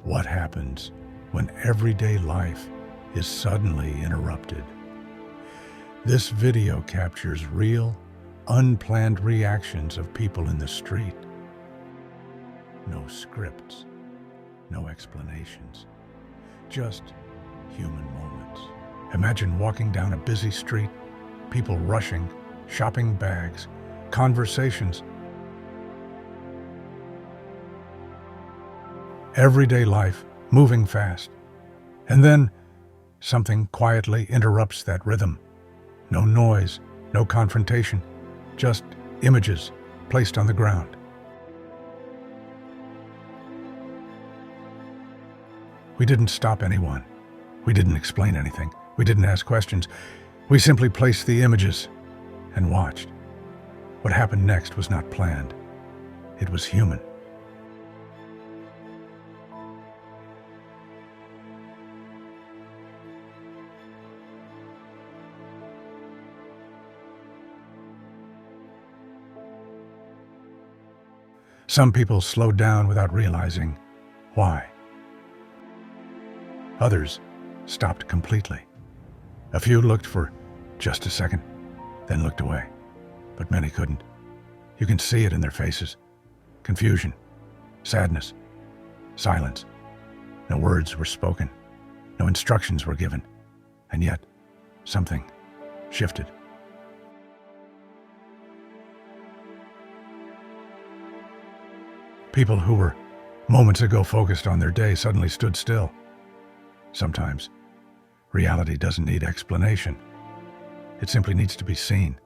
What happens when everyday life is suddenly interrupted? This video captures real, unplanned reactions of people in the street. No scripts, no explanations, just human moments. Imagine walking down a busy street, people rushing, shopping bags, conversations. Everyday life, moving fast. And then something quietly interrupts that rhythm. No noise, no confrontation, just images placed on the ground. We didn't stop anyone. We didn't explain anything. We didn't ask questions. We simply placed the images and watched. What happened next was not planned. It was human. Some people slowed down without realizing why. Others stopped completely. A few looked for just a second, then looked away. But many couldn't. You can see it in their faces. Confusion, sadness, silence. No words were spoken. No instructions were given. And yet, something shifted. People who were moments ago focused on their day suddenly stood still. Sometimes, reality doesn't need explanation. It simply needs to be seen.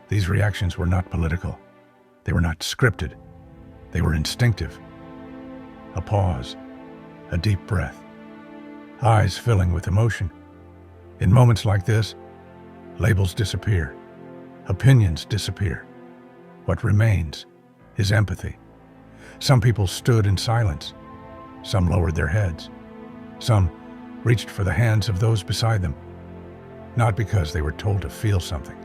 These reactions were not political. They were not scripted. They were instinctive. A pause, a deep breath, eyes filling with emotion. In moments like this, labels disappear. Opinions disappear. What remains is empathy. Some people stood in silence. Some lowered their heads. Some reached for the hands of those beside them, not because they were told to feel something,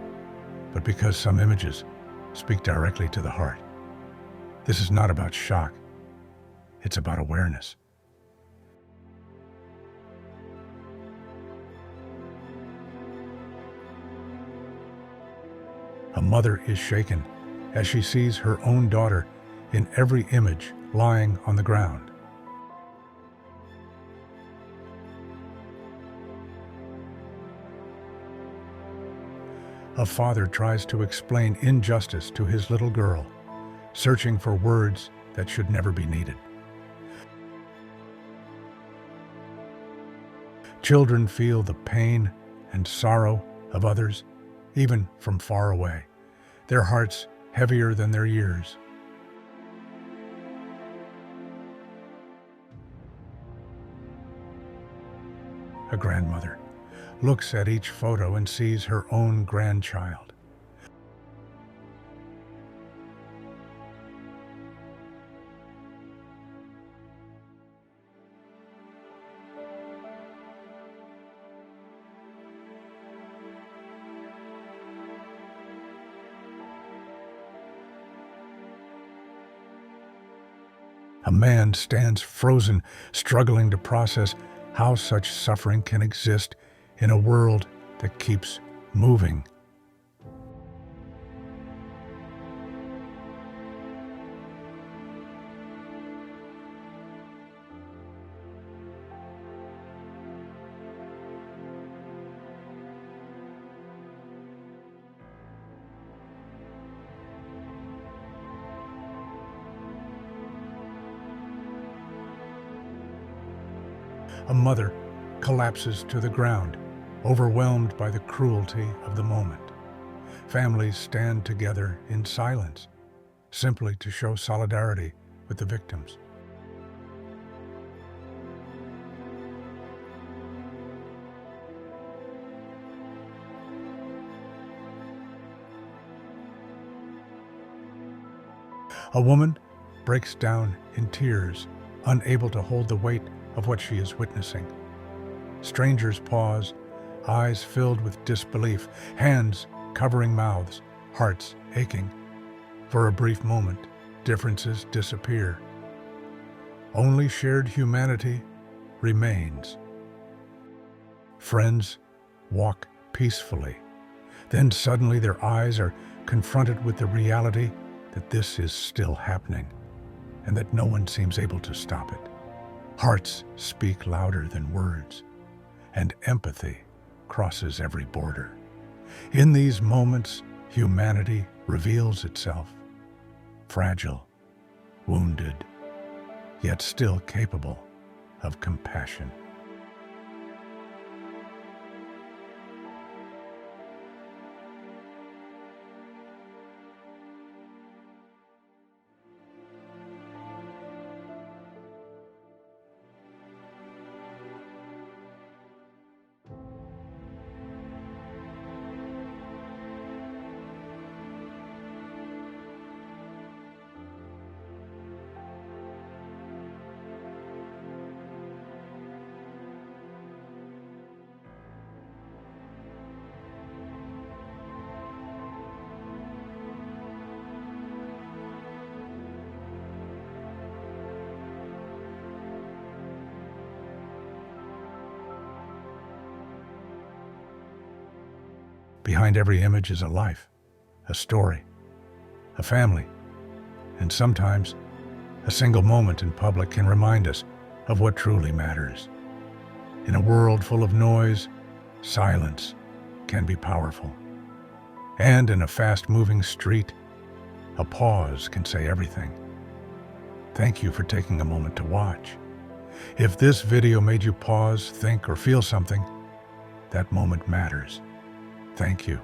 but because some images speak directly to the heart. This is not about shock. It's about awareness. A mother is shaken as she sees her own daughter in every image lying on the ground. A father tries to explain injustice to his little girl, searching for words that should never be needed. Children feel the pain and sorrow of others, even from far away, their hearts heavier than their years. A grandmother looks at each photo and sees her own grandchild. A man stands frozen, struggling to process how such suffering can exist in a world that keeps moving. A mother collapses to the ground, overwhelmed by the cruelty of the moment. Families stand together in silence, simply to show solidarity with the victims. A woman breaks down in tears, unable to hold the weight of what she is witnessing. Strangers pause, eyes filled with disbelief, hands covering mouths, hearts aching. For a brief moment, differences disappear. Only shared humanity remains. Friends walk peacefully. Then suddenly their eyes are confronted with the reality that this is still happening and that no one seems able to stop it. Hearts speak louder than words, and empathy crosses every border. In these moments, humanity reveals itself, fragile, wounded, yet still capable of compassion. Behind every image is a life, a story, a family, and sometimes a single moment in public can remind us of what truly matters. In a world full of noise, silence can be powerful. And in a fast-moving street, a pause can say everything. Thank you for taking a moment to watch. If this video made you pause, think, or feel something, that moment matters. Thank you.